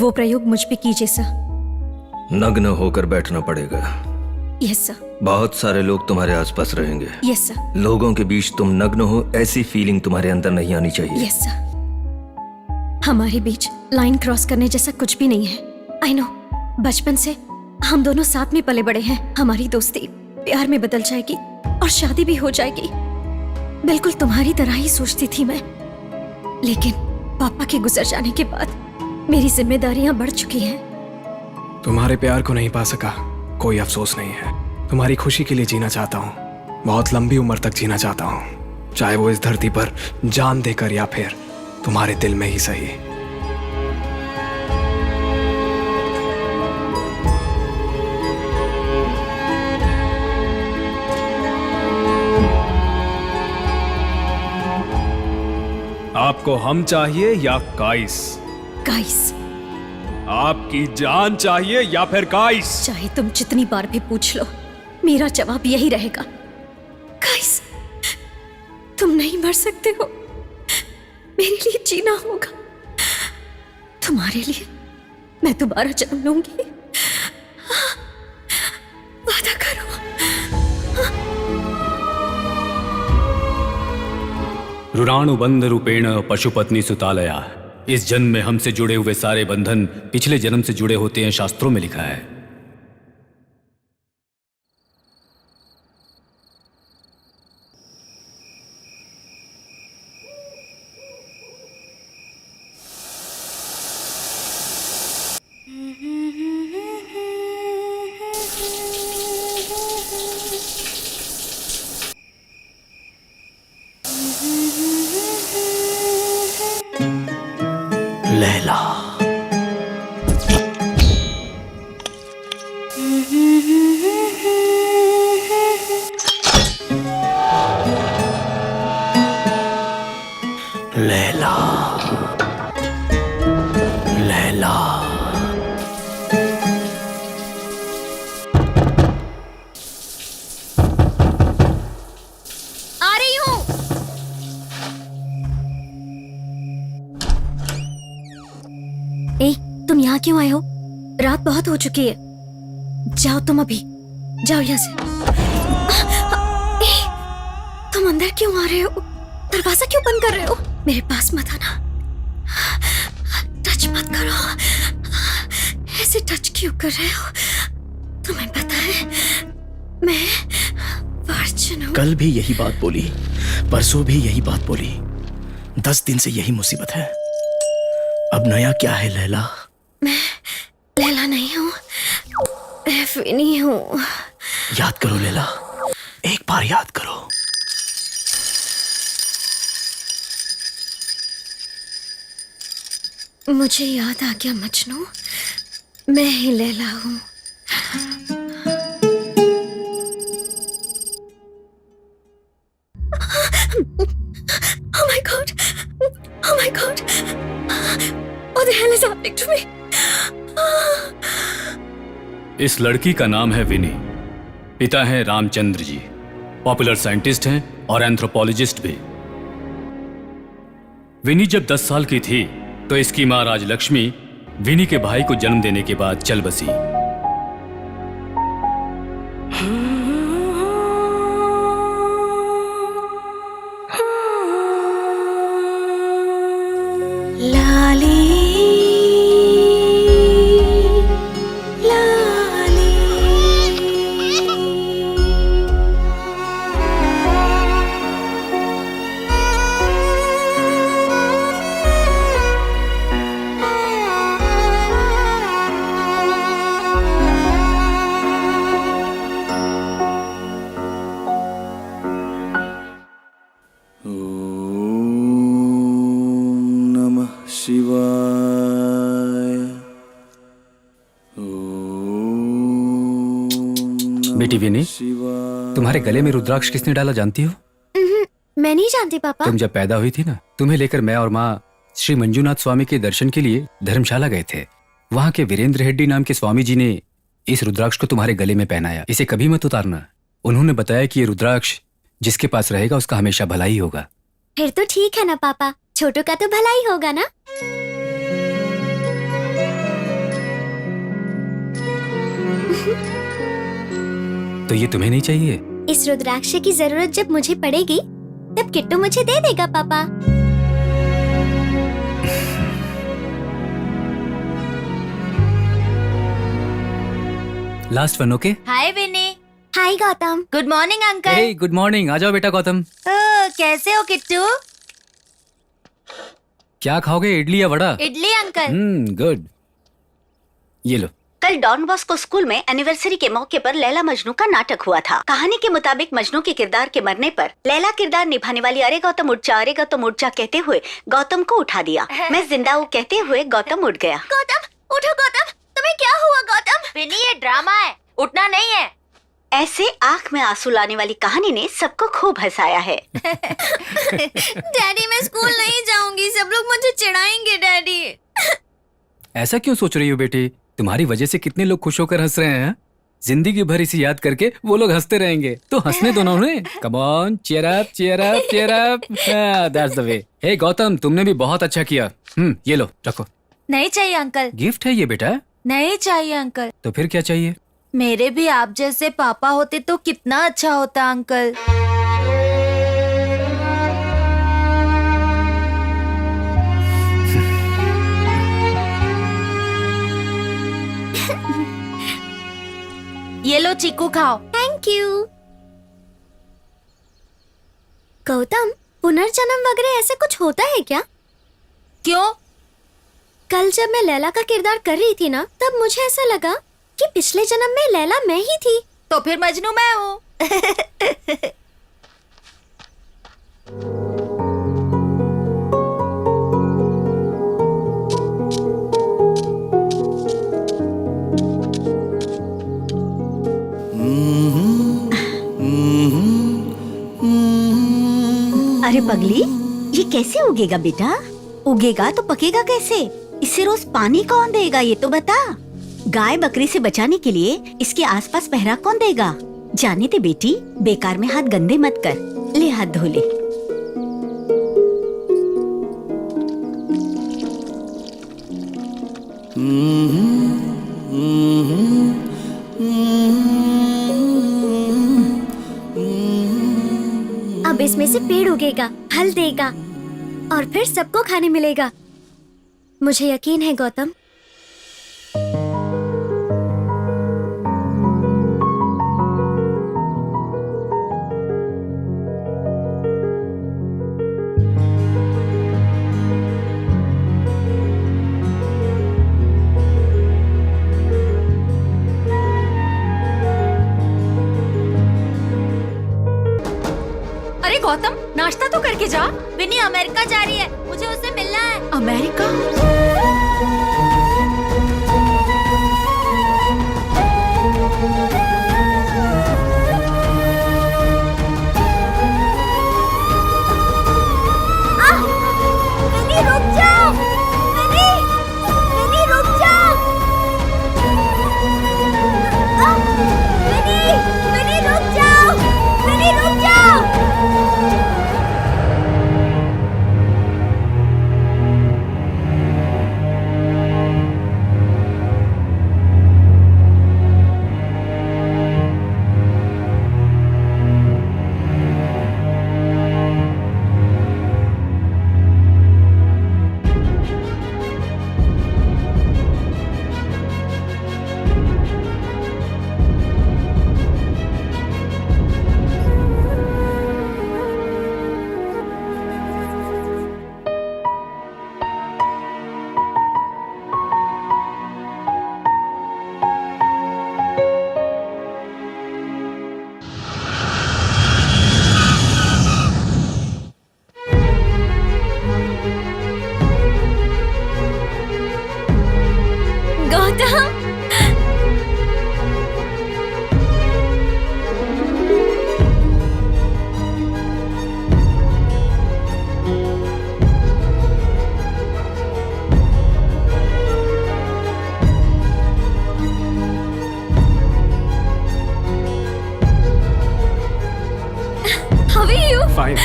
वो प्रयोग मुझ पे कीजिए सर। नग्न होकर बैठना पड़ेगा। Yes sir. बहुत सारे लोग तुम्हारे आसपास रहेंगे। Yes sir. लोगों के बीच तुम नग्न हो ऐसी फीलिंग तुम्हारे अंदर नहीं आनी चाहिए। Yes sir. हमारे बीच लाइन क्रॉस करने जैसा कुछ भी नहीं है। आई नो, बचपन से हम दोनों साथ में पले बड़े हैं। हमारी दोस्ती प्यार में बदल जाएगी और शादी भी हो जाएगी। बिल्कुल तुम्हारी तरह ही सोचती थी मैं, लेकिन पापा के गुजर जाने के बाद मेरी जिम्मेदारियां बढ़ चुकी हैं। तुम्हारे प्यार को नहीं पा सका, कोई अफसोस नहीं है। तुम्हारी खुशी के लिए जीना चाहता हूँ, बहुत लंबी उम्र तक जीना चाहता हूँ, चाहे वो इस धरती पर जान देकर या फिर तुम्हारे दिल में ही सही। आपको हम चाहिए या काइस? गाइस, आपकी जान चाहिए या फिर काइस? चाहे तुम जितनी बार भी पूछ लो, मेरा जवाब यही रहेगा, गाइस। तुम नहीं मर सकते हो, मेरे लिए जीना होगा। तुम्हारे लिए मैं दोबारा जन्म लूंगी, वादा करो। ऋणानुबंध रूपेण पशुपत्नी सुतालया। इस जन्म में हमसे जुड़े हुए सारे बंधन पिछले जन्म से जुड़े होते हैं, शास्त्रों में लिखा है। लैला, लैला, लैला। आ रही हूँ। ए, तुम यहाँ क्यों आए हो? रात बहुत हो चुकी है। जाओ तुम, अभी जाओ यहाँ से। ए, तुम अंदर क्यों आ रहे हो? दरवाजा क्यों बंद कर रहे हो? मेरे पास मत आना, टच मत करो। ऐसे टच क्यों कर रहे हो? तुम्हें पता है मैं वर्जिन हूँ। कल भी यही बात बोली, परसों भी यही बात बोली, 10 दिन से यही मुसीबत है। अब नया क्या है लैला? मैं लैला नहीं हूँ, मैं विनी हूँ। याद करो लैला, एक बार याद करो। मुझे याद आ गया मजनू, मैं ही लैला हूँ। Oh my God! Oh my God! What the hell is happening to me? इस लड़की का नाम है विनी। पिता हैं रामचंद्र जी, पॉपुलर साइंटिस्ट हैं और एंथ्रोपोलॉजिस्ट भी। विनी जब 10 साल की थी तो इसकी मां राजलक्ष्मी विनी के भाई को जन्म देने के बाद चल बसी। लाली लाली, बेटी विनी, तुम्हारे गले में रुद्राक्ष किसने डाला जानती हो? मैं नहीं जानती पापा। तुम जब पैदा हुई थी ना, तुम्हें लेकर मैं और माँ श्री मंजूनाथ स्वामी के दर्शन के लिए धर्मशाला गए थे। वहाँ के वीरेंद्र हेड्डी नाम के स्वामी जी ने इस रुद्राक्ष को तुम्हारे गले में पहनाया। इसे कभी मत उतारना। उन्होंने बताया कि ये रुद्राक्ष जिसके पास रहेगा उसका हमेशा भला ही होगा। फिर तो ठीक है ना पापा, छोटू का तो भला ही होगा ना। तो ये तुम्हें नहीं चाहिए? इस रुद्राक्ष की जरूरत जब मुझे पड़ेगी तब किट्टू मुझे दे देगा पापा। Last one, okay? Hi Vinny. Hi Gautam. Good morning uncle. Hey good morning. आ जाओ बेटा गौतम। कैसे हो किट्टू? क्या खाओगे, इडली या वड़ा? इडली अंकल। गुड। ये लो। कल डॉन बॉस्को स्कूल में एनिवर्सरी के मौके पर लैला मजनू का नाटक हुआ था। कहानी के मुताबिक मजनू के किरदार के मरने पर लैला किरदार निभाने वाली अरे गौतम उठ जा कहते हुए गौतम को उठा दिया। मैं जिंदा हूँ कहते हुए गौतम उठ गया। गौतम उठो गौतम, तुम्हें क्या हुआ गौतम? विनी ये ड्रामा है, उठना नहीं है। ऐसे आंख में आंसू लाने वाली कहानी ने सबको खूब हंसाया है। डैडी मैं स्कूल नहीं जाऊंगी, सब लोग मुझे चिढ़ाएंगे डैडी। ऐसा क्यों सोच रही हो बेटी? तुम्हारी वजह से कितने लोग खुश होकर हंस रहे हैं। जिंदगी भर इसे याद करके वो लोग हंसते रहेंगे, तो हंसने दो ना उन्हें। Come on, cheer up, cheer up, cheer up. That's the way. Hey Gautam, तुमने भी बहुत अच्छा किया। ये लो, रखो। नहीं चाहिए अंकल। गिफ्ट है ये बेटा। नहीं चाहिए अंकल। तो फिर क्या चाहिए? मेरे भी आप जैसे पापा होते तो कितना अच्छा होता अंकल। ये लो चीकू खाओ। Thank you. गौतम, पुनर्जन्म वगैरह ऐसे कुछ होता है क्या? क्यों? कल जब मैं लैला का किरदार कर रही थी ना, तब मुझे ऐसा लगा कि पिछले जन्म में लैला मैं ही थी। तो फिर मजनू मैं हूँ। अरे पगली, ये कैसे उगेगा बेटा? उगेगा तो पकेगा कैसे? इसे रोज पानी कौन देगा ये तो बता। गाय बकरी से बचाने के लिए इसके आसपास पहरा कौन देगा? जाने दे बेटी, बेकार में हाथ गंदे मत कर। ले हाथ धो ले। अब इसमें से पेड़ उगेगा, फल देगा और फिर सबको खाने मिलेगा। मुझे यकीन है गौतम। अरे गौतम नाश्ता तो करके जा। विनी अमेरिका जा रही है, मुझे उससे मिलना है। अमेरिका? विनी रुक जाओ। विनी, विनी रुक जाओ। विनी, विनी रुक जाओ। विनी रुक जाओ। Gautam, how are you? Fine.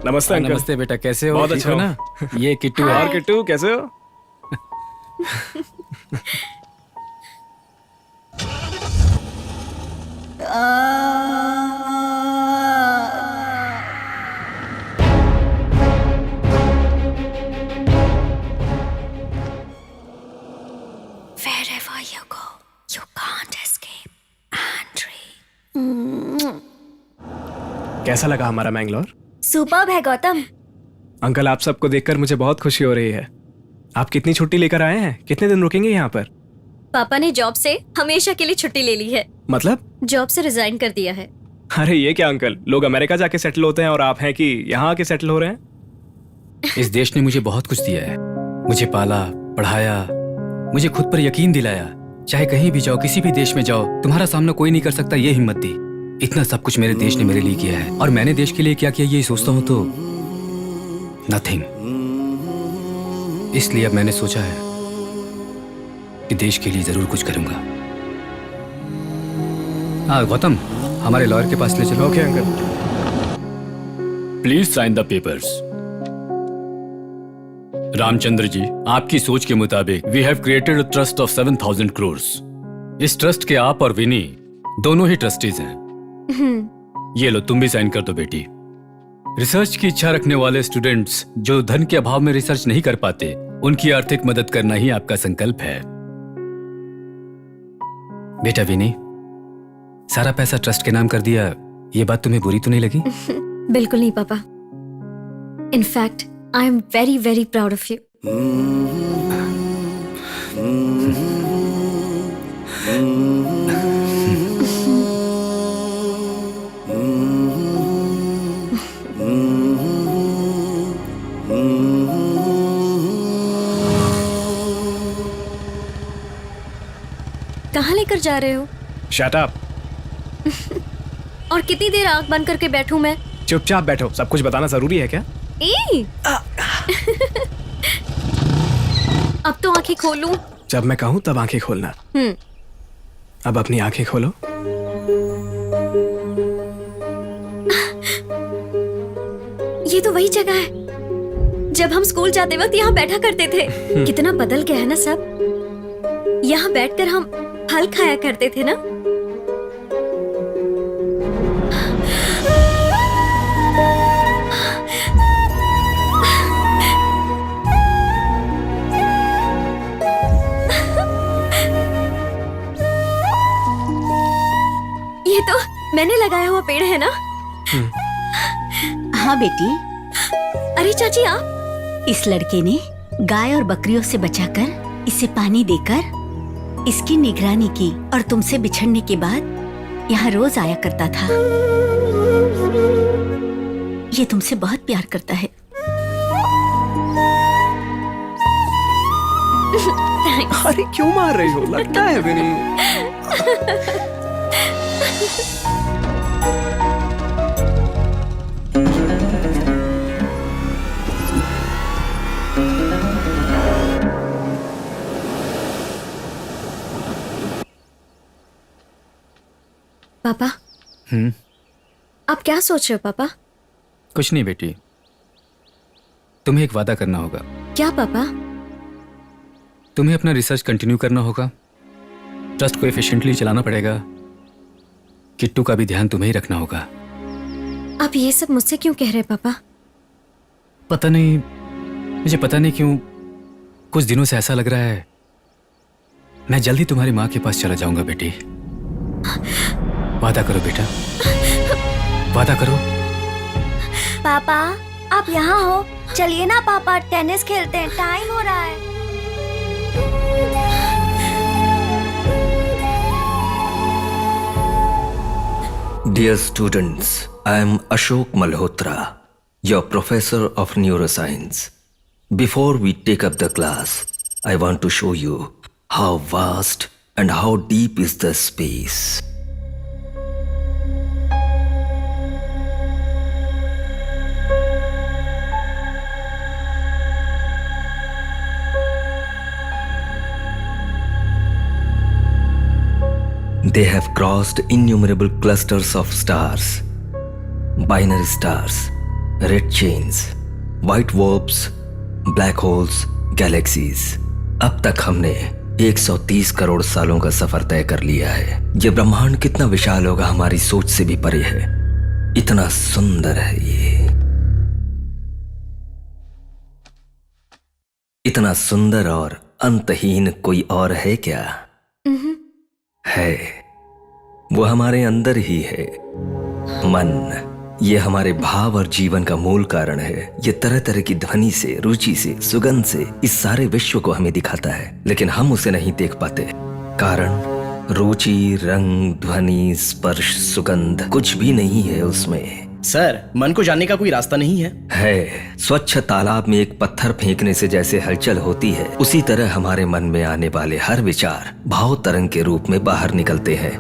नमस्ते अंकल। नमस्ते बेटा, कैसे हो? बहुत ठीक अच्छा हो हूँ। ना? ये किट्टू है। और किट्टू कैसे हो? wherever you go, you can't escape. Andre. कैसा लगा हमारा मैंगलोर? सुपर्ब है गौतम। अंकल, आप सबको देखकर मुझे बहुत खुशी हो रही है। आप कितनी छुट्टी लेकर आए हैं? कितने दिन रुकेंगे यहाँ पर? पापा ने जॉब से हमेशा के लिए छुट्टी ले ली है। मतलब? जॉब से रिजाइन कर दिया है। अरे ये क्या अंकल, लोग अमेरिका जाके सेटल होते हैं और आप हैं कि यहाँ आके सेटल हो रहे हैं? इस देश ने मुझे बहुत कुछ दिया है। मुझे पाला, पढ़ाया, मुझे खुद पर यकीन दिलाया। चाहे कहीं भी जाओ, किसी भी देश में जाओ, तुम्हारा सामना कोई नहीं कर सकता, ये हिम्मत दी। इतना सब कुछ मेरे देश ने मेरे लिए किया है, और मैंने देश के लिए क्या किया ये सोचता हूँ तो नथिंग। इसलिए अब मैंने सोचा है कि देश के लिए जरूर कुछ करूंगा। हाँ गौतम, हमारे लॉयर के पास ले चलो। Okay uncle. Please sign the papers. Ramchandra ji, आपकी सोच के मुताबिक we have created a trust of 7,000 crore. इस ट्रस्ट के आप और विनी दोनों ही ट्रस्टीज हैं। ये लो, तुम भी साइन कर दो बेटी। रिसर्च की इच्छा रखने वाले स्टूडेंट्स जो धन के अभाव में रिसर्च नहीं कर पाते, उनकी आर्थिक मदद करना ही आपका संकल्प है। बेटा विनी, सारा पैसा ट्रस्ट के नाम कर दिया, ये बात तुम्हें बुरी तो नहीं लगी? बिल्कुल नहीं पापा। In fact I am very very proud of you. कहाँ लेकर जा रहे हो? Shut up. और कितनी देर आंख बंद करके बैठूं मैं? चुपचाप बैठो, सब कुछ बताना जरूरी है क्या? अब तो आंखें खोलूं? जब मैं कहूँ तब आंखें खोलना। अब अपनी आंखें खोलो। ये तो वही जगह है जब हम स्कूल जाते वक्त यहाँ बैठा करते थे। कितना बदल गया है ना सब। यहाँ बैठकर हम फल खाया करते थे ना। ये तो मैंने लगाया हुआ पेड़ है ना? हाँ बेटी, अरे चाची आप? इस लड़के ने गाय और बकरियों से बचाकर, इसे पानी देकर, इसकी निगरानी की और तुमसे बिछड़ने के बाद यहाँ रोज आया करता था। ये तुमसे बहुत प्यार करता है। अरे क्यों मार रही हो? लगता है विनी। पापा, आप क्या सोच रहे हो पापा? कुछ नहीं बेटी, तुम्हें एक वादा करना होगा। क्या पापा? तुम्हें अपना रिसर्च कंटिन्यू करना होगा, ट्रस्ट को एफिशिएंटली चलाना पड़ेगा, किट्टू का भी ध्यान तुम्हें ही रखना होगा। आप ये सब मुझसे क्यों कह रहे हैं पापा? पता नहीं, मुझे पता नहीं क्यों कुछ दिनों से ऐसा लग रहा है मैं जल्दी तुम्हारी माँ के पास चला जाऊंगा बेटी। वादा करो बेटा, वादा करो। पापा आप यहाँ हो? चलिए ना पापा, टेनिस खेलते हैं, टाइम हो रहा है। Dear students, I am Ashok Malhotra, your professor of neuroscience. Before we take up the class, I want to show you how vast and how deep is the space. They have crossed innumerable clusters of stars, binary stars, red chains, white dwarfs, black holes, galaxies. अब तक हमने 130 करोड़ सालों का सफर तय कर लिया है। ये ब्रह्मांड कितना विशाल होगा, हमारी सोच से भी परे है। इतना सुंदर है ये, इतना सुंदर और अंतहीन कोई और है क्या? है, वो हमारे अंदर ही है। मन, ये हमारे भाव और जीवन का मूल कारण है। ये तरह तरह की ध्वनि से, रुचि से, सुगंध से इस सारे विश्व को हमें दिखाता है, लेकिन हम उसे नहीं देख पाते। कारण रुचि, रंग, ध्वनि, स्पर्श, सुगंध कुछ भी नहीं है उसमें। सर, मन को जानने का कोई रास्ता नहीं है? स्वच्छ तालाब में एक पत्थर फेंकने से जैसे हलचल होती है, उसी तरह हमारे मन में आने वाले हर विचार भाव तरंग के रूप में बाहर निकलते हैं।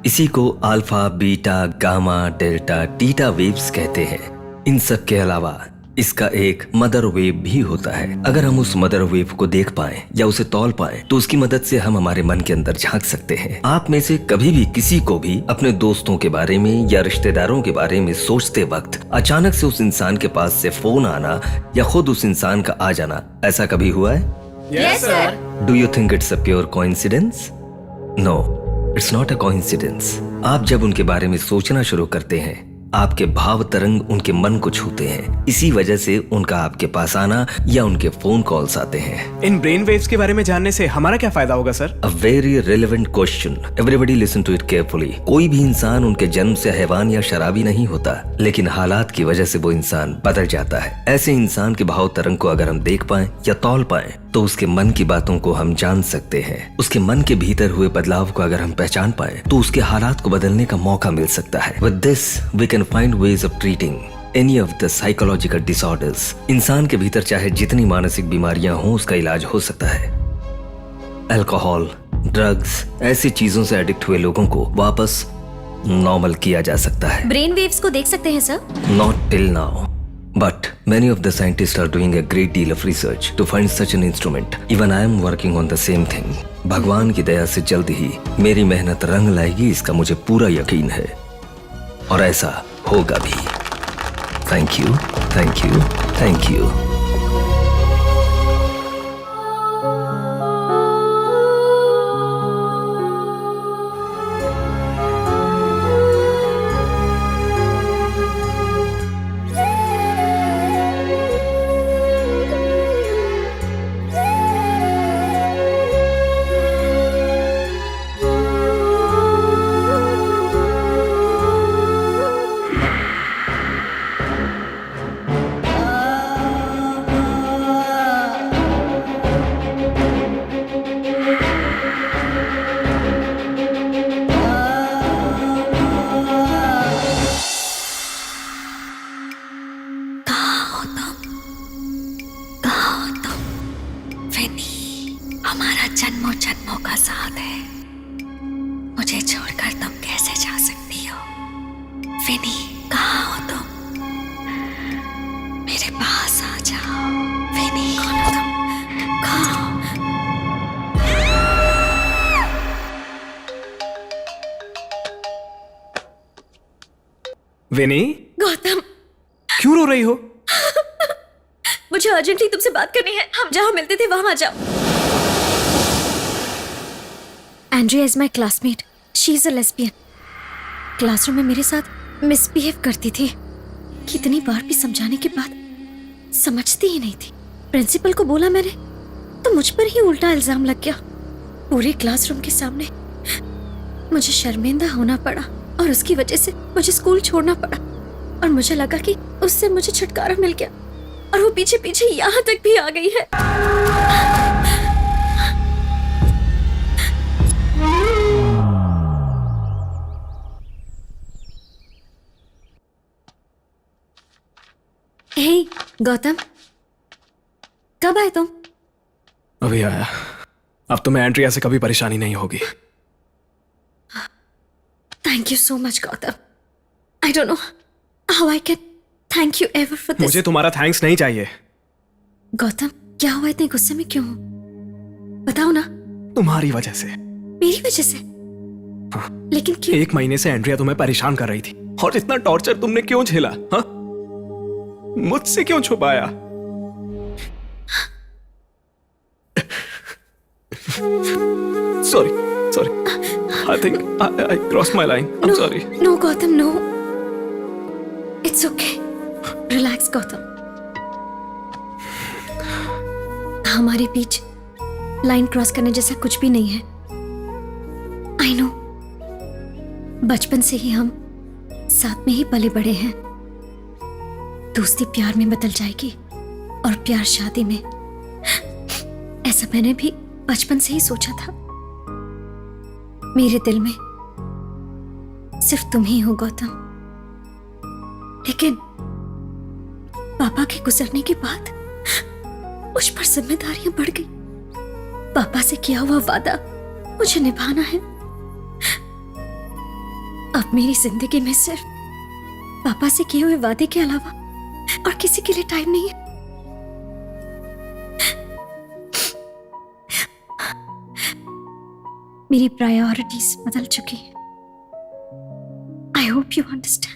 इसी को alpha, beta, gamma, delta, theta waves कहते हैं। इन सब के अलावा इसका एक मदर वेव भी होता है। अगर हम उस मदर वेव को देख पाएं या उसे तौल पाएं, तो उसकी मदद से हम हमारे मन के अंदर झांक सकते हैं। आप में से कभी भी किसी को भी अपने दोस्तों के बारे में या रिश्तेदारों के बारे में सोचते वक्त अचानक से उस इंसान के पास से फोन आना या खुद उस इंसान का आ जाना, ऐसा कभी हुआ है? Yes sir. Do you think it's a pure coincidence? No, it's not a coincidence. आप जब उनके बारे में सोचना शुरू करते हैं, आपके भाव तरंग उनके मन को छूते हैं। इसी वजह से उनका आपके पास आना या उनके फोन कॉल्स आते हैं। इन ब्रेन वेव्स के बारे में जानने से हमारा क्या फायदा होगा sir? A very relevant question. Everybody listen to it carefully. कोई भी इंसान उनके जन्म से हैवान या शराबी नहीं होता, लेकिन हालात की वजह से वो इंसान बदल जाता है। ऐसे इंसान के भाव तरंग को अगर हम देख पाएं या तौल पाएं, तो उसके मन की बातों को हम जान सकते हैं। उसके मन के भीतर हुए बदलाव को अगर हम पहचान पाएं, तो उसके हालात को बदलने का मौका मिल सकता है। With this, we can find ways of treating any of the psychological disorders. इंसान के भीतर चाहे जितनी मानसिक बीमारियां हों, उसका इलाज हो सकता है। अल्कोहल, ड्रग्स, ऐसी चीजों से एडिक्ट हुए लोगों को वापस नॉर्मल किया जा सकता है। ब्रेन वेव्स को देख सकते हैं sir? Not till now. But many of the scientists are doing a great deal of research to find such an instrument. Even I am working on the same thing. भगवान की दया से जल्द ही मेरी मेहनत रंग लाएगी, इसका मुझे पूरा यकीन है, और ऐसा होगा भी। Thank you, thank you, thank you. हमारा जन्मों जन्मों का साथ है। मुझे छोड़कर तुम कैसे जा सकती हो? विनी, कहाँ हो तुम? मेरे पास आ जाओ। विनी, कौन हो तुम? कहाँ हो? विनी, गौतम, क्यों रो रही हो? मुझे अर्जेंटली तुमसे बात करनी है। हम जहाँ मिलते थे वहां आ जाओ। Andrea is my classmate. She is a lesbian. Classroom में मेरे साथ मिसबिहेव करती थी। कितनी बार भी समझाने के बाद समझती ही नहीं थी। प्रिंसिपल को बोला मैंने, तो मुझ पर ही उल्टा इल्जाम लग गया। पूरे क्लासरूम के सामने मुझे शर्मिंदा होना पड़ा और उसकी वजह से मुझे स्कूल छोड़ना पड़ा। और मुझे लगा कि उससे मुझे छुटकारा मिल गया, और वो पीछे पीछे यहाँ तक भी आ गई है। हे गौतम, कब आए तुम? अभी आया। अब तुम्हें एंड्रिया से कभी परेशानी नहीं होगी। Thank you so much Gautam. I don't know how I can thank you ever for this. मुझे तुम्हारा थैंक्स नहीं चाहिए। गौतम, क्या हुआ? इतने गुस्से में क्यों हो? बताओ ना। तुम्हारी वजह से। मेरी वजह से? लेकिन क्यों? 1 महीने से एंड्रिया तुम्हें परेशान कर रही थी, और इतना टॉर्चर तुमने क्यों झेला? हाँ, मुझसे क्यों छुपाया? Sorry, I think I crossed my line. I'm sorry. No, Gautam, no. It's okay. Relax, Gautam. हमारे बीच लाइन क्रॉस करने जैसा कुछ भी नहीं है। आई नो, बचपन से ही हम साथ में ही पले बड़े हैं। दोस्ती प्यार में बदल जाएगी और प्यार शादी में, ऐसा मैंने भी बचपन से ही सोचा था। मेरे दिल में सिर्फ तुम ही हो गौतम, लेकिन पापा के गुजरने के बाद मुझ पर जिम्मेदारियां बढ़ गई। पापा से किया हुआ वादा मुझे निभाना है। अब मेरी जिंदगी में सिर्फ पापा से किए हुए वादे के अलावा और किसी के लिए टाइम नहीं है। मेरी प्रायोरिटीज बदल चुकी हैं। I hope you understand.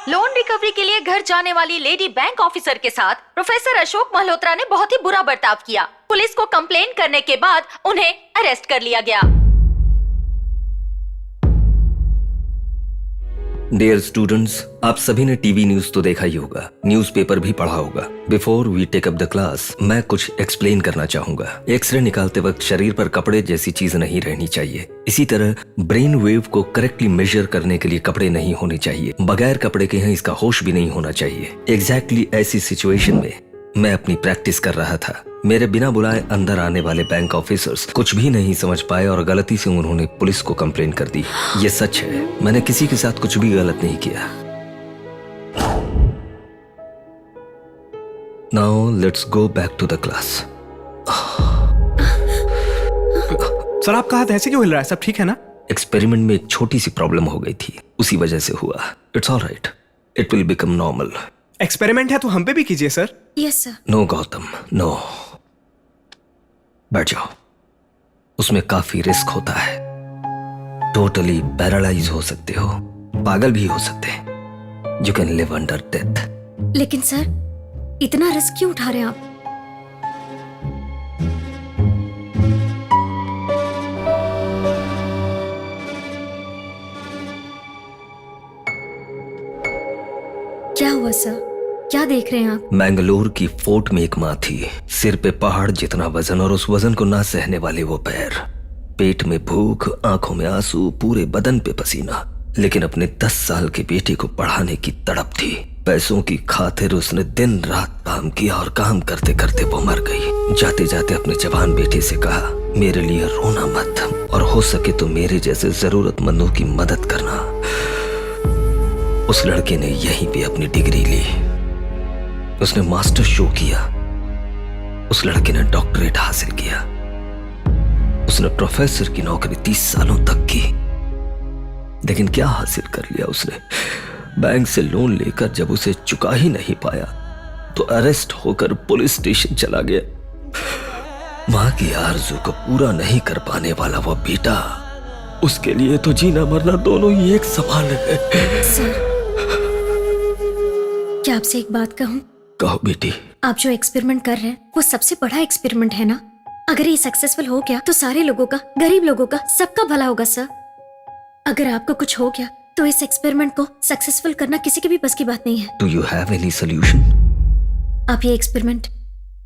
Loan recovery के लिए घर जाने वाली लेडी बैंक ऑफिसर के साथ प्रोफेसर अशोक मल्होत्रा ने बहुत ही बुरा बर्ताव किया। पुलिस को कंप्लेन करने के बाद उन्हें अरेस्ट कर लिया गया। डियर स्टूडेंट्स, आप सभी ने टीवी न्यूज तो देखा ही होगा, न्यूज़पेपर भी पढ़ा होगा। Before we take up the class, मैं कुछ एक्सप्लेन करना चाहूंगा। एक्सरे निकालते वक्त शरीर पर कपड़े जैसी चीज नहीं रहनी चाहिए। इसी तरह ब्रेन वेव को करेक्टली मेजर करने के लिए कपड़े नहीं होने चाहिए। बगैर कपड़े के यहाँ इसका होश भी नहीं होना चाहिए। एग्जैक्टली ऐसी सिचुएशन में मैं अपनी प्रैक्टिस कर रहा था। मेरे बिना बुलाए अंदर आने वाले बैंक ऑफिसर्स कुछ भी नहीं समझ पाए और गलती से उन्होंने पुलिस को कंप्लेन कर दी। ये सच है, मैंने किसी के साथ कुछ भी गलत नहीं किया। Now let's go back to the class. Sir आपका हाथ ऐसे क्यों हिल रहा है? सब ठीक है ना? एक्सपेरिमेंट में एक छोटी सी प्रॉब्लम हो गई थी, उसी वजह से हुआ। It's alright, it will become normal. Experiment है तो हम पे भी कीजिए sir. Yes sir. No Gautam, no. बैठ जाओ, उसमें काफी रिस्क होता है। टोटली पैरालाइज हो सकते हो, पागल भी हो सकते हैं। You can live under death. लेकिन सर, इतना रिस्क क्यों उठा रहे हैं आप? क्या हुआ सर? क्या देख रहे हैं आप? मैंगलोर की फोर्ट में एक माँ थी, सिर पे पहाड़ जितना वजन और उस वजन को ना सहने वाले वो पैर, पेट में भूख, आंखों में आंसू, पूरे बदन पे पसीना, लेकिन अपने 10 साल के बेटे को पढ़ाने की तड़प थी। पैसों की खातिर उसने दिन रात काम किया और काम करते करते वो मर गई। जाते जाते अपने जवान बेटे से कहा, मेरे लिए रोना मत और हो सके तो मेरे जैसे जरूरतमंदों की मदद करना। उस लड़के ने यहीं पे अपनी डिग्री ली, उसने मास्टर शो किया, उस लड़के ने डॉक्टरेट हासिल किया, उसने प्रोफेसर की नौकरी 30 सालों तक की। लेकिन क्या हासिल कर लिया उसने? बैंक से लोन लेकर जब उसे चुका ही नहीं पाया तो अरेस्ट होकर पुलिस स्टेशन चला गया। मां की आरज़ू को पूरा नहीं कर पाने वाला वो बेटा, उसके लिए तो जीना मरना दोनों ही एक समान है। सर, क्या आपसे एक बात कहूं? कहो बेटी। आप जो एक्सपेरिमेंट कर रहे हैं वो सबसे बड़ा एक्सपेरिमेंट है ना। अगर ये सक्सेसफुल हो गया तो सारे लोगों का, गरीब लोगों का, सबका भला होगा सर। अगर आपको कुछ हो गया तो इस एक्सपेरिमेंट को सक्सेसफुल करना किसी के भी बस की बात नहीं है। Do you have any solution? आप ये एक्सपेरिमेंट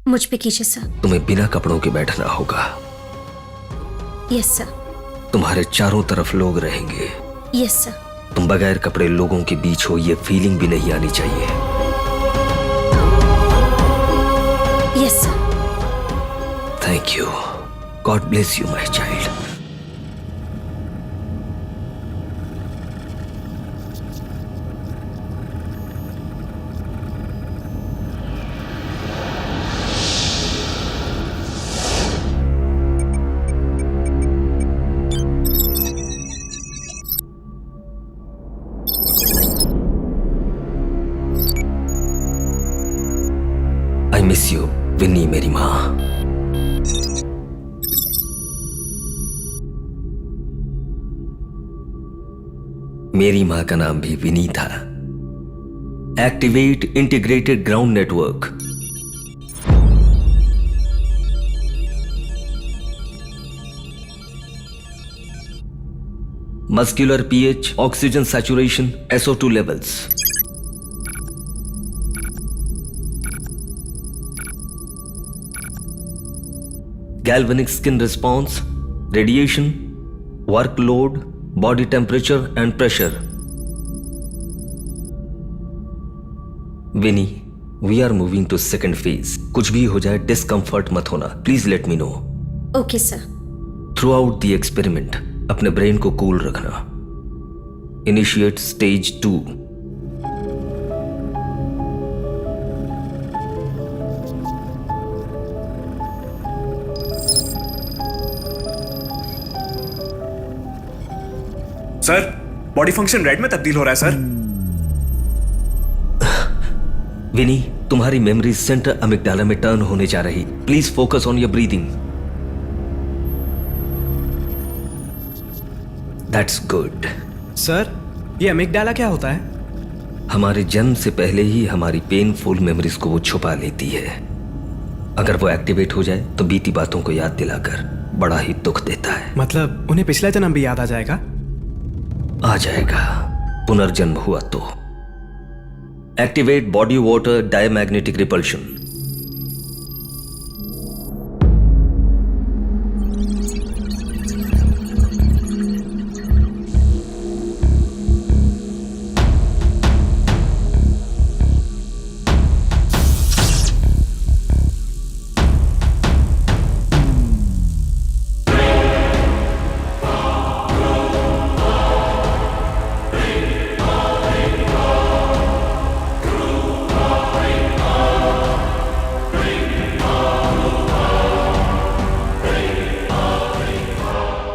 मुझ पे कीजिए सर। तुम्हें बिना कपड़ों के बैठना होगा। Yes sir. तुम्हारे चारों तरफ लोग रहेंगे। Yes sir. तुम बगैर कपड़े लोगों के बीच हो, ये फीलिंग भी नहीं आनी चाहिए। Yes sir. Thank you. God bless you my child. Vinny मेरी माँ। मेरी माँ का नाम भी विनी था। Activate integrated ground network. Muscular pH, oxygen saturation, SO2 levels. galvanic skin response, radiation, workload, body temperature and pressure. Vinny, we are moving to second phase. कुछ भी हो जाए डिस्कम्फर्ट मत होना. Please let me know. Okay sir. Throughout the experiment, अपने brain को cool रखना. Initiate stage 2. Sir, body function red में तब्दील हो रहा है सर। विनी, तुम्हारी मेमोरी सेंटर अमिगडाला में टर्न होने जा रही। Please focus on your breathing. That's good. Sir, ये अमिगडाला क्या होता है? हमारे जन्म से पहले ही हमारी पेनफुल मेमोरीज को वो छुपा लेती है। अगर वो एक्टिवेट हो जाए तो बीती बातों को याद दिलाकर बड़ा ही दुख देता है। मतलब उन्हें पिछला जन्म भी याद आ जाएगा? आ जाएगा, पुनर्जन्म हुआ तो। Activate body water diamagnetic repulsion.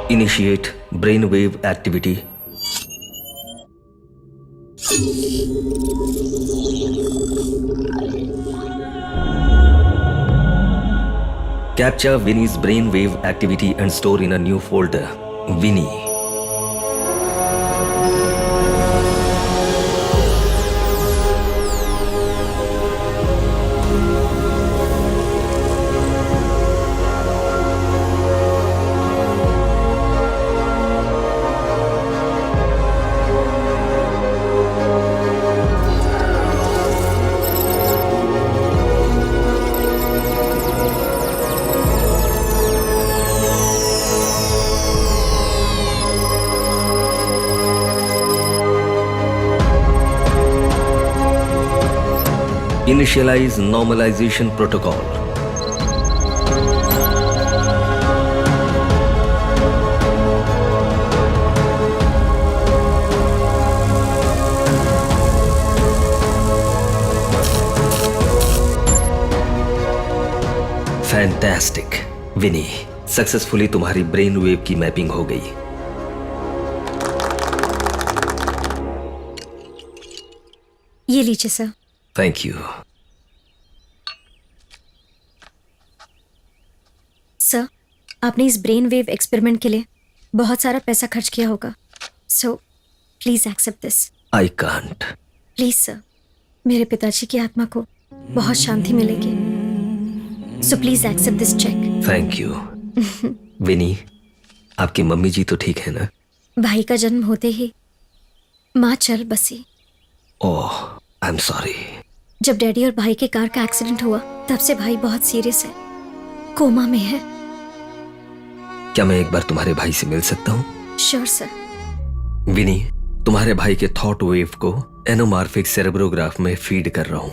Initiate brainwave activity. Capture Vinny's brainwave activity and store in a new folder. Vinny. Initialize normalization protocol. Fantastic, Winnie. Successfully तुम्हारी ब्रेन वेव की मैपिंग हो गई। ये लीजिए सर। Thank you. सर, आपने इस brain wave experiment के लिए बहुत सारा पैसा खर्च किया होगा, so please accept this. I can't. Please sir, मेरे पिताजी की आत्मा को बहुत शांति मिलेगी, so please accept this cheque. Thank you. Vinny, आपकी मम्मी जी तो ठीक है ना? भाई का जन्म होते ही माँ चल बसी। ओह, आई एम सॉरी। जब डैडी और भाई के कार का एक्सीडेंट हुआ तब से भाई बहुत सीरियस है, कोमा में है। क्या मैं एक बार तुम्हारे भाई से मिल सकता हूँ? Sure sir. विनी, तुम्हारे भाई के थॉट वेव को एनोमॉर्फिक सेरेब्रोग्राफ में फीड कर रहा हूँ।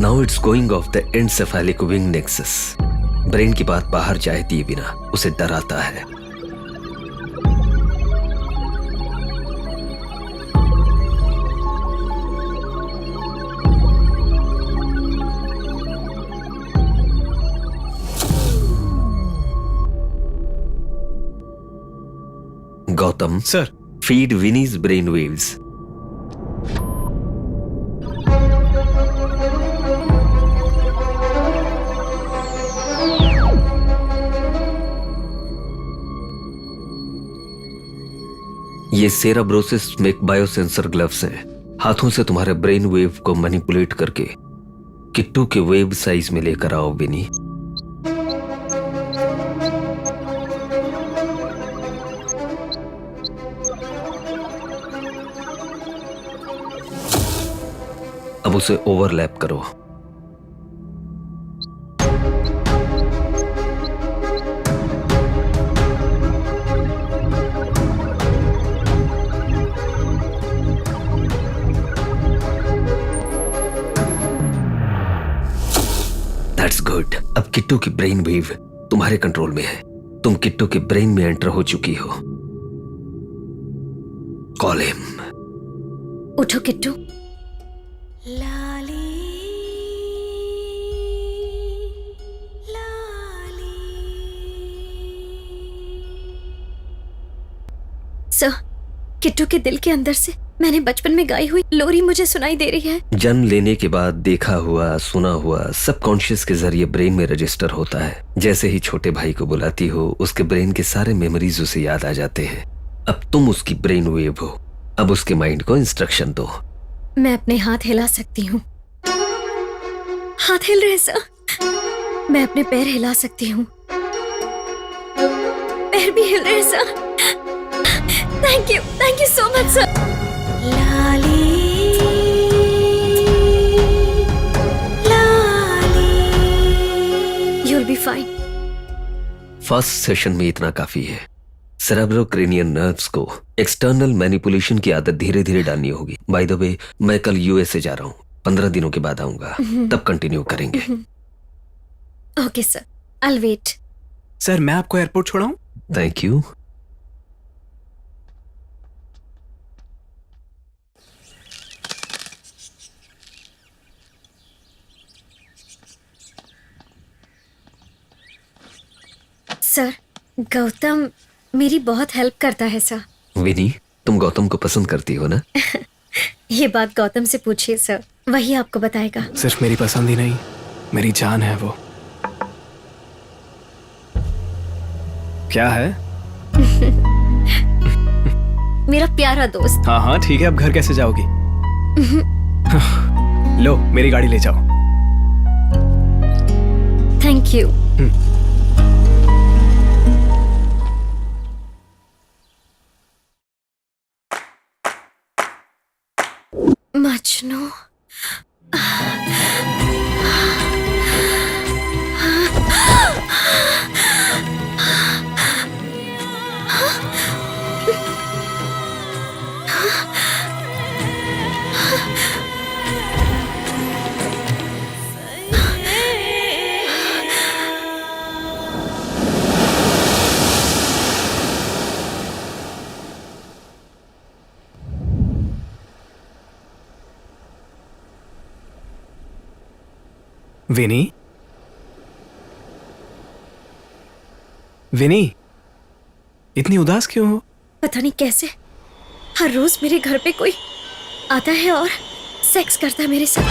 Now it's going off the encephalic wing nexus. Brain की बात बाहर जाए दिए बिना उसे डराता है। Gautam, sir. feed Winnie's brain waves. ये सेराब्रोसिस बायोसेंसर ग्लव्स हैं। हाथों से तुम्हारे ब्रेन वेव को मैनिपुलेट करके किट्टू के वेव साइज में लेकर आओ विनी। अब उसे ओवरलैप करो। That's good. अब किट्टू की ब्रेन वेव तुम्हारे कंट्रोल में है। तुम किट्टू के ब्रेन में एंटर हो चुकी हो। Call him. उठो किट्टू। सर, किट्टू के दिल के अंदर से मैंने बचपन में गाई हुई लोरी मुझे सुनाई दे रही है। जन्म लेने के बाद देखा हुआ सुना हुआ सब कॉन्शियस के जरिए ब्रेन में रजिस्टर होता है। जैसे ही छोटे भाई को बुलाती हो, उसके ब्रेन के सारे मेमोरीज उसे याद आ जाते हैं। अब तुम उसकी ब्रेन वेव हो। अब उसके माइंड को इंस्ट्रक्शन दो। मैं अपने हाथ हिला सकती हूँ। हाथ हिल रहे सर। मैं अपने पैर हिला सकती हूँ। पैर भी हिल रहे sir. Thank you so much sir. You'll be fine. First session में इतना काफी है। सेरेब्रोक्रेनियन नर्व्स को एक्सटर्नल मैनिपुलेशन की आदत धीरे धीरे डालनी होगी। बाय द वे, मैं कल यूएसए जा रहा हूँ। 15 दिनों के बाद आऊंगा, तब कंटिन्यू करेंगे। Okay sir, I'll wait. Sir, मैं आपको एयरपोर्ट छोड़ाऊं? Thank you. सर, गौतम मेरी बहुत हेल्प करता है सर। विनी, तुम गौतम को पसंद करती हो ना? ये बात गौतम से पूछिए सर, वही आपको बताएगा। सिर्फ मेरी पसंद ही नहीं, मेरी जान है वो। क्या है? मेरा प्यारा दोस्त। हाँ हाँ ठीक है। अब घर कैसे जाओगी? लो, मेरी गाड़ी ले जाओ। Thank you. मजनू। विनी, विनी, इतनी उदास क्यों हो? पता नहीं कैसे हर रोज मेरे घर पे कोई आता है और सेक्स करता है मेरे साथ।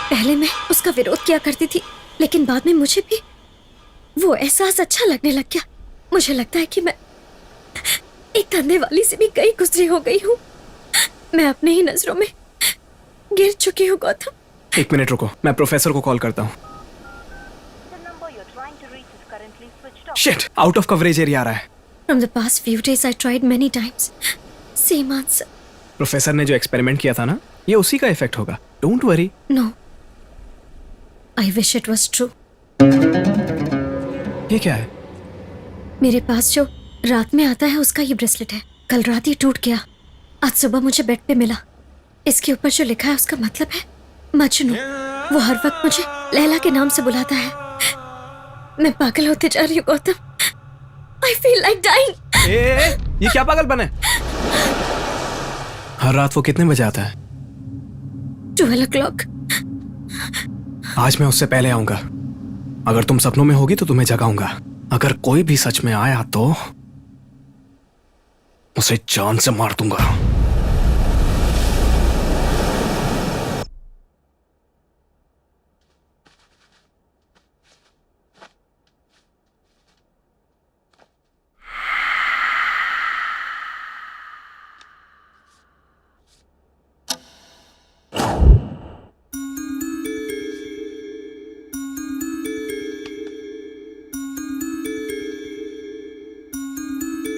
पहले मैं उसका विरोध किया करती थी, लेकिन बाद में मुझे भी वो एहसास अच्छा लगने लग गया। मुझे लगता है कि मैं एक धंधे वाली से भी कई गुजरी हो गई हूँ। मैं अपने ही नजरों में गिर चुकी हूँ गौतम। एक मिनट रुको, मैं प्रोफेसर को कॉल करता हूँ। Shit, out of coverage area आ रहा है। From the past few days I tried many times. Same answer. Professor ने जो एक्सपेरिमेंट किया था ना, ये उसी का इफेक्ट होगा। Don't worry. No. I wish it was true. ये क्या है? मेरे पास जो रात में आता है उसका ये ब्रेसलेट है। कल रात ही टूट गया। आज सुबह मुझे बेड पे मिला। इसके ऊपर जो लिखा है उसका मतलब है मजनू। वो हर वक्त मुझे लैला के नाम से बुलाता है। मैं पागल होते जा रही हूँ Gautam. I feel like dying. ये क्या पागलपन है? हर रात वो कितने बजे आता है? 12 o'clock. आज मैं उससे पहले आऊंगा। अगर तुम सपनों में होगी तो तुम्हें जगाऊंगा। अगर कोई भी सच में आया तो उसे जान से मार दूंगा।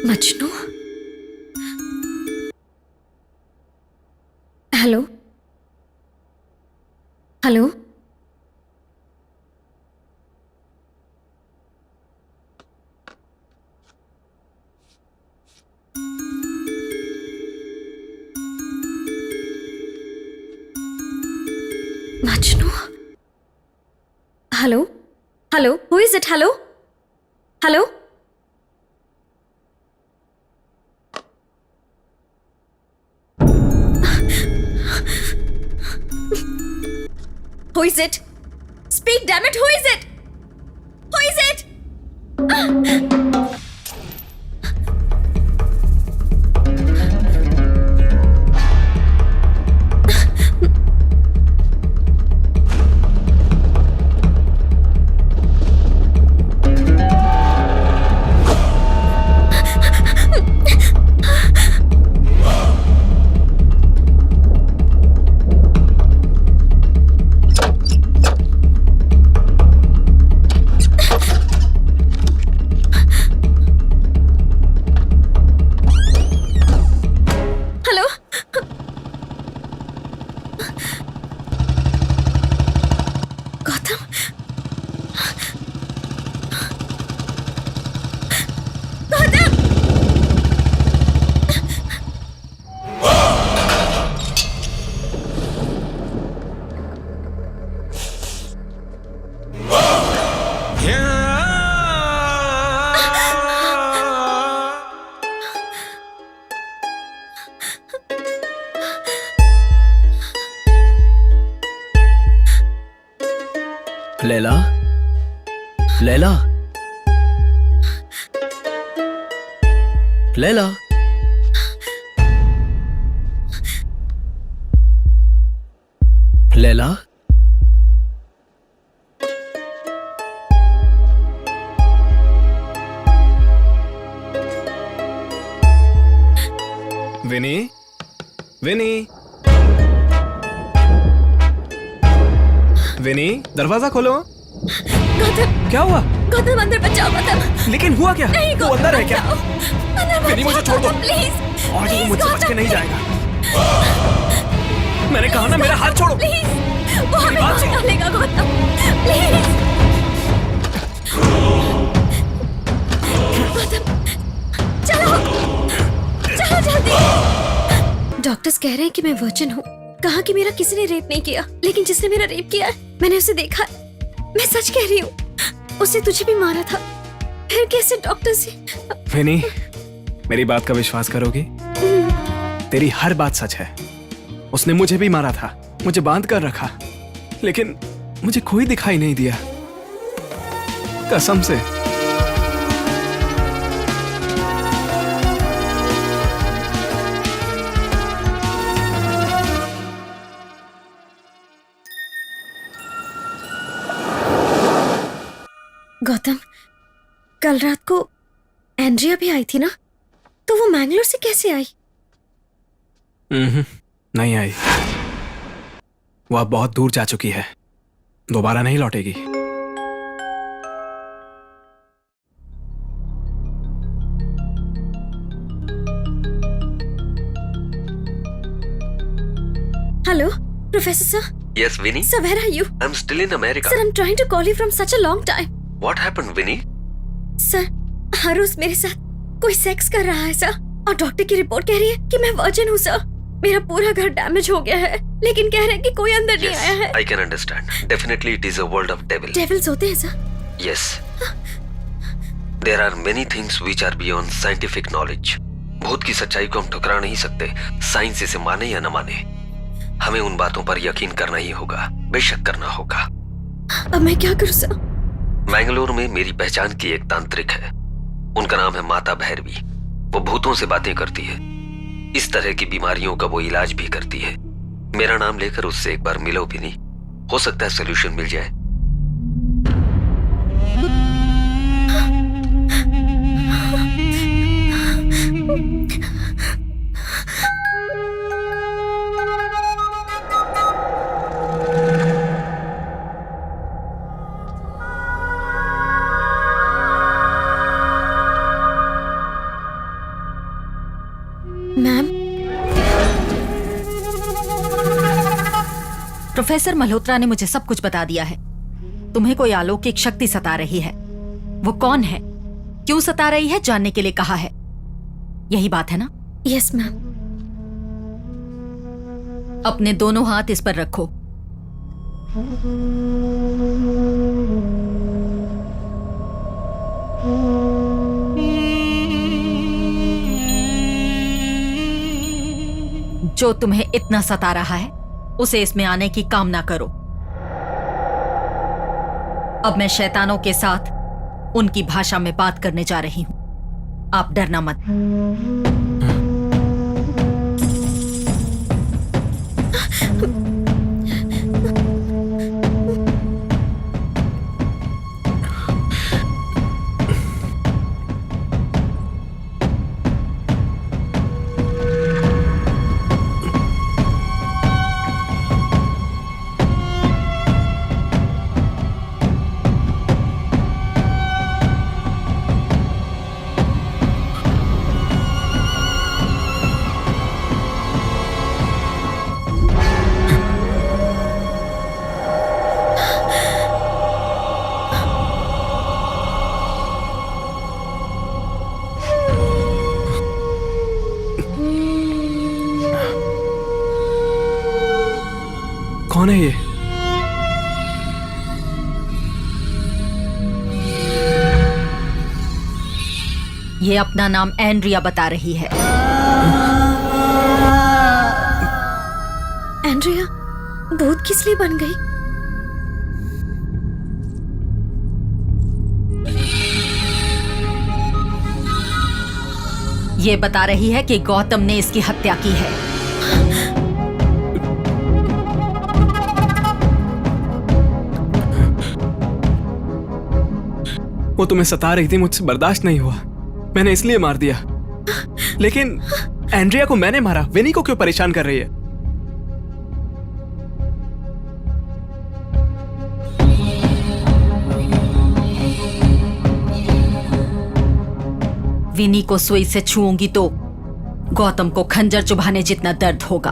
Majnu? Hello hello, Majnu? Hello hello, who is it? Hello hello, who is it? Speak, damn it, who is it? Who is it? Hello, Gautam? Gautam! Laila, Laila, Laila, Laila, Vinny, Vinny, Vinny, दरवाजा खोलो। गौतम! क्या हुआ? गौतम, अंदर बचाओ गौतम! लेकिन हुआ क्या? नहीं वो गौतम, अंदर है क्या? बचाओ। अंदर विनी, मुझे बचाओ छोड़ दो। गौतम, प्लीज आज वो प्लीज मुझसे बच के गौतम, नहीं जाएगा। मैंने कहा ना, मेरा हाथ छोड़ो। प्लीज, वो हमें बात मार सुनो। डालेगा गौतम, प्लीज। गौतम, चलो चलो जल्दी। डॉक्टर्स कह रहे हैं कि मैं वर्जिन हूँ। कहा कि मेरा किसी ने रेप नहीं किया, लेकिन जिसने मेरा रेप किया है, मैंने उसे देखा है। मैं सच कह रही हूँ, उसने तुझे भी मारा था। फिर कैसे डॉक्टर से? विनी, मेरी बात का विश्वास करोगी? तेरी हर बात सच है। उसने मुझे भी मारा था, मुझे बांध कर रखा, लेकिन मुझे कोई दिखाई नहीं दिया, कसम से। गौतम, कल रात को एंड्रिया भी आई थी ना? तो वो मैंगलोर से कैसे आई? नहीं आई। वो अब बहुत दूर जा चुकी है, दोबारा नहीं लौटेगी। Hello, professor sir. Yes, Vinny? Sir, where are you? I'm still in America. Sir, I'm trying to call you from such a long time. What happened, Vinny? Sir, हर रोज मेरे साथ कोई सेक्स कर रहा है सर, और डॉक्टर की रिपोर्ट कह रही है कि मैं वर्जिन हूँ सर। मेरा पूरा घर डैमेज हो गया है, लेकिन कह रहे हैं कि कोई अंदर नहीं आया है। I can understand. Definitely it is a world of devil. Devils होते हैं sir? Yes. There are many things which are beyond scientific knowledge. भूत की सच्चाई को हम ठुकरा नहीं सकते, साइंस इसे माने या न माने। हमें उन बातों पर यकीन करना ही होगा, बेशक करना होगा। अब मैं क्या करूं सर? मैंगलोर में मेरी पहचान की एक तांत्रिक है, उनका नाम है माता भैरवी। वो भूतों से बातें करती है। इस तरह की बीमारियों का वो इलाज भी करती है। मेरा नाम लेकर उससे एक बार मिलो भी नहीं, हो सकता है सोल्यूशन मिल जाए। मैम, प्रोफेसर मल्होत्रा ने मुझे सब कुछ बता दिया है। तुम्हें कोई अलौकिक शक्ति सता रही है। वो कौन है, क्यों सता रही है, जानने के लिए कहा है। यही बात है ना? Yes ma'am. अपने दोनों हाथ इस पर रखो। जो तुम्हें इतना सता रहा है उसे इसमें आने की कामना करो। अब मैं शैतानों के साथ उनकी भाषा में बात करने जा रही हूं। आप डरना मत। कौन है ये? ये अपना नाम एंड्रिया बता रही है। एंड्रिया भूत किस लिए बन गई? ये बता रही है कि गौतम ने इसकी हत्या की है। वो तुम्हें सता रही थी, मुझसे बर्दाश्त नहीं हुआ, मैंने इसलिए मार दिया। लेकिन एंड्रिया को मैंने मारा, विनी को क्यों परेशान कर रही है? विनी को सुई से छूऊंगी तो गौतम को खंजर चुभाने जितना दर्द होगा,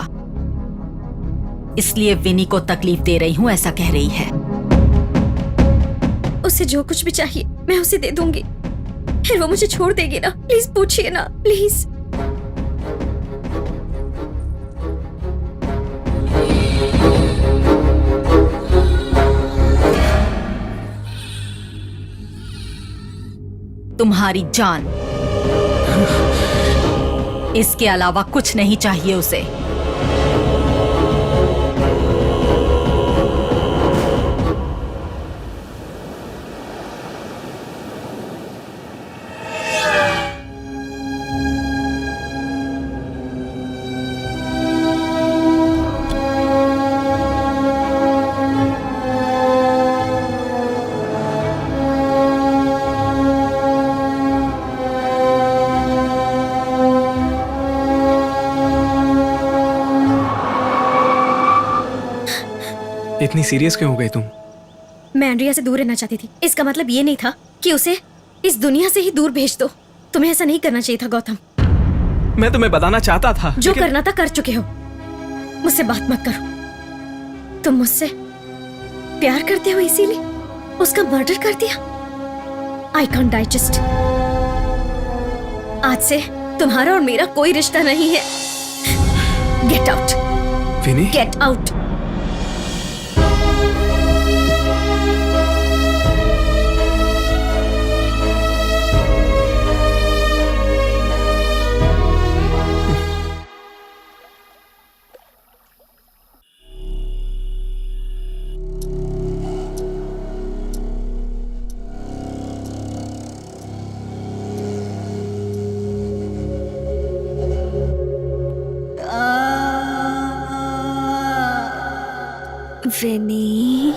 इसलिए विनी को तकलीफ दे रही हूं, ऐसा कह रही है। उसे जो कुछ भी चाहिए मैं उसे दे दूंगी, फिर वो मुझे छोड़ देगी ना? प्लीज पूछिए ना, प्लीज। तुम्हारी जान, इसके अलावा कुछ नहीं चाहिए उसे। इतनी सीरियस क्यों हो गई तुम? मैं एंड्रिया से दूर रहना चाहती थी। इसका मतलब ये नहीं था कि उसे इस दुनिया से ही दूर भेज दो। तुम्हें ऐसा नहीं करना चाहिए था गौतम। मैं तुम्हें बताना चाहता था, जो लेकिन... करना था कर चुके हो। मुझसे बात मत करो। तुम मुझसे प्यार करते हो इसीलिए उसका मर्डर कर दिया। I can't digest. आज से तुम्हारा और मेरा कोई रिश्ता नहीं है। Get out. Vini? Get out. Vini,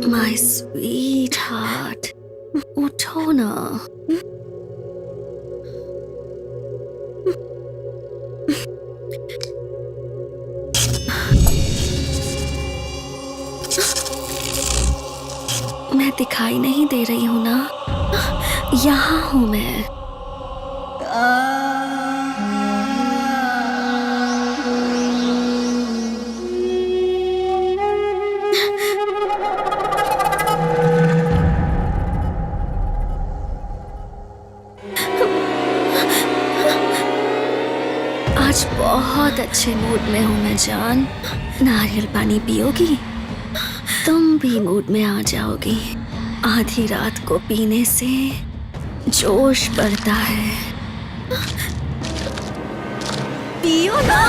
my sweetheart, उठो ना। मैं दिखाई नहीं दे रही हूं ना? यहाँ हूं मैं। आज बहुत अच्छे मूड में हूं मैं जान। नारियल पानी पियोगी? तुम भी मूड में आ जाओगी। आधी रात को पीने से जोश बढ़ता है। पियो ना।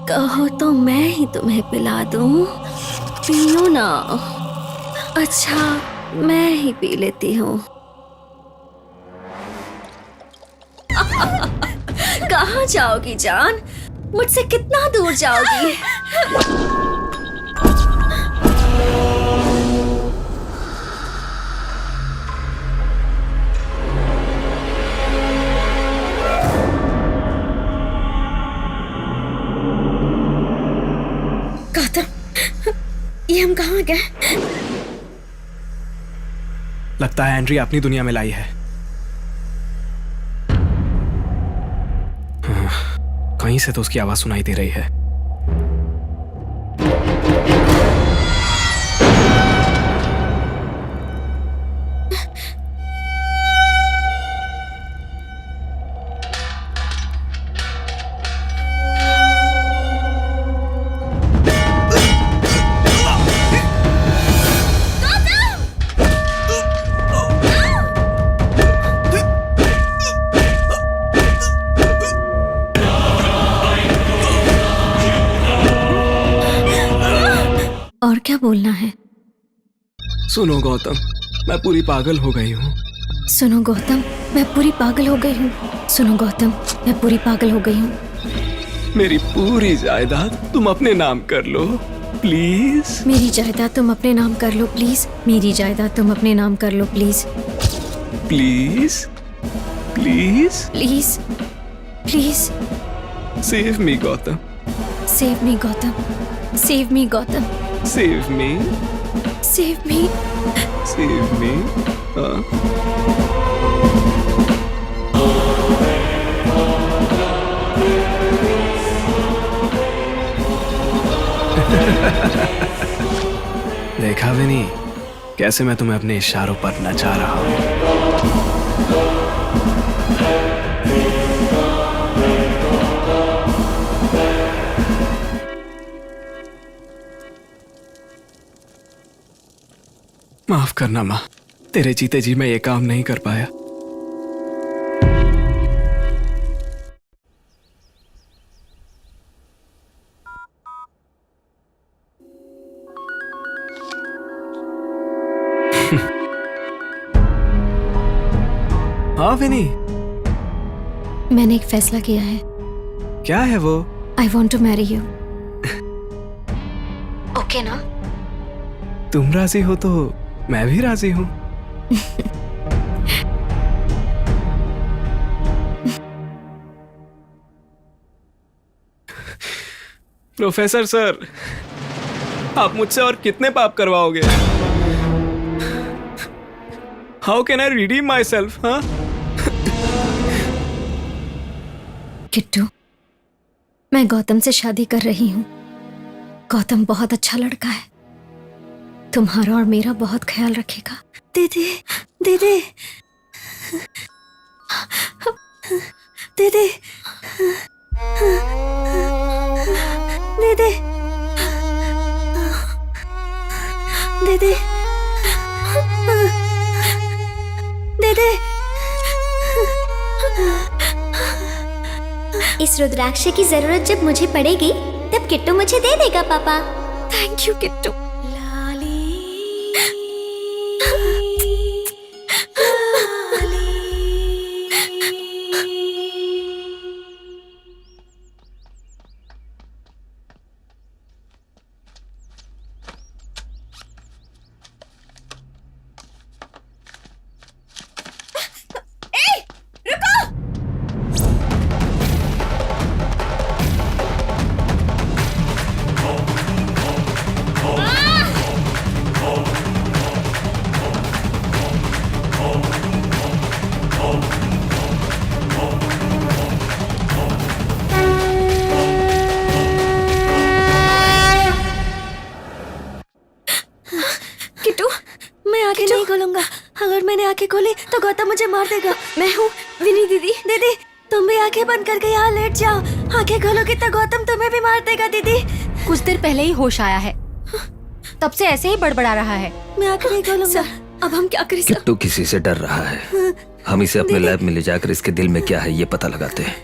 कहो तो मैं ही तुम्हें पिला दूं। पियो ना। अच्छा, मैं ही पी लेती हूँ। कहाँ जाओगी जान? मुझसे कितना दूर जाओगी? गौतम, ये हम कहाँ गए? लगता है एंड्री अपनी दुनिया में लाई है। कहीं से तो उसकी आवाज सुनाई दे रही है। और क्या बोलना है? सुनो गौतम, मैं पूरी पागल हो गई हूँ। सुनो गौतम, मैं पूरी पागल हो गई हूँ। सुनो गौतम, मैं पूरी पागल हो गई हूँ। मेरी पूरी जायदाद तुम अपने नाम कर लो प्लीज। मेरी जायदाद तुम अपने नाम कर लो प्लीज। मेरी जायदाद तुम अपने नाम कर लो please. Please please please please. Save me Gautam, save me Gautam, save me Gautam, save me, save me. Save me. देखा भी नहीं कैसे मैं तुम्हें अपने इशारों पर नचा रहा हूँ। माफ करना माँ, तेरे जीते जी मैं ये काम नहीं कर पाया। हाँ विनी, मैंने एक फैसला किया है। क्या है वो? I want to marry you. Okay ना? तुम राजी हो तो मैं भी राजी हूँ। प्रोफेसर सर, आप मुझसे और कितने पाप करवाओगे? How can I redeem my self? हाँ, किट्टू, मैं गौतम से शादी कर रही हूँ। गौतम बहुत अच्छा लड़का है। तुम्हारा और मेरा बहुत ख्याल रखेगा। दीदी, दीदी, दीदी, दीदी, दीदी, दीदी। इस इस रुद्राक्ष की जरूरत जब मुझे पड़ेगी तब किट्टू मुझे दे देगा पापा। Thank you Kittu. किट्टू, मैं आंखें नहीं खोलूंगा। अगर मैंने आंखें खोली तो गौतम मुझे मार देगा। मैं हूँ विनी दीदी। दीदी तुम भी आंखें बंद करके यहाँ लेट जाओ। आंखें खोलोगी तो गौतम तुम्हें भी मार देगा। दीदी कुछ देर पहले ही होश आया है, तब से ऐसे ही बड़बड़ा रहा है। मैं आंखें नहीं खोलूंगा। अब हम क्या करें सर? किट्टू किसी से डर रहा है। हम इसे अपने लैब में ले जाकर इसके दिल में क्या है ये पता लगाते हैं।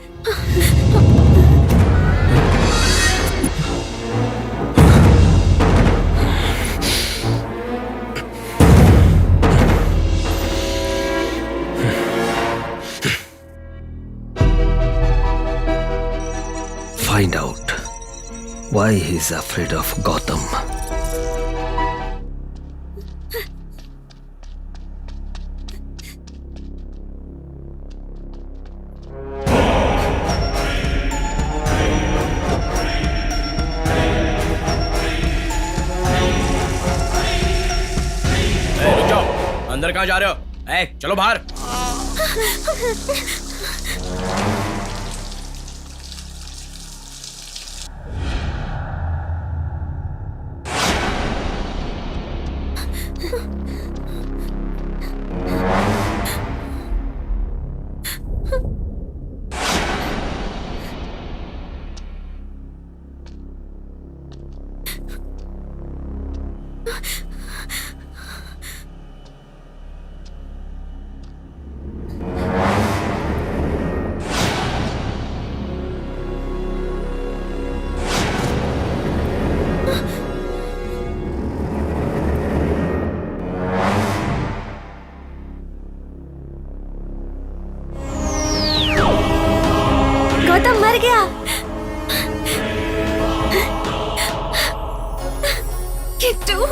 Find out why he's afraid of Gotham. रुक जाओ, अंदर कहाँ जा रहे हो? चलो बाहर। गौतम मर गया। किट्टू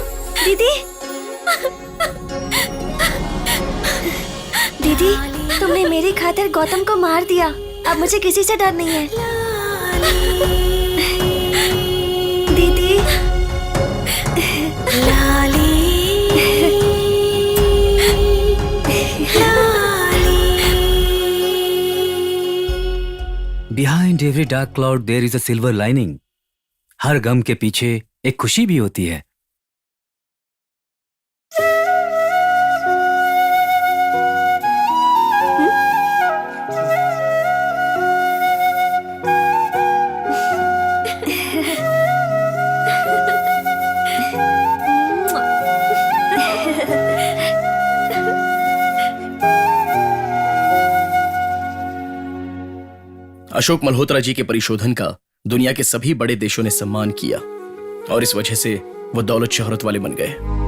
दीदी। दीदी तुमने मेरी खातिर गौतम को मार दिया। अब मुझे किसी से डर नहीं है। दीदी behind every dark cloud there is a silver lining. हर गम के पीछे एक खुशी भी होती है। अशोक मल्होत्रा जी के परिशोधन का दुनिया के सभी बड़े देशों ने सम्मान किया और इस वजह से वो दौलत शोहरत वाले बन गए।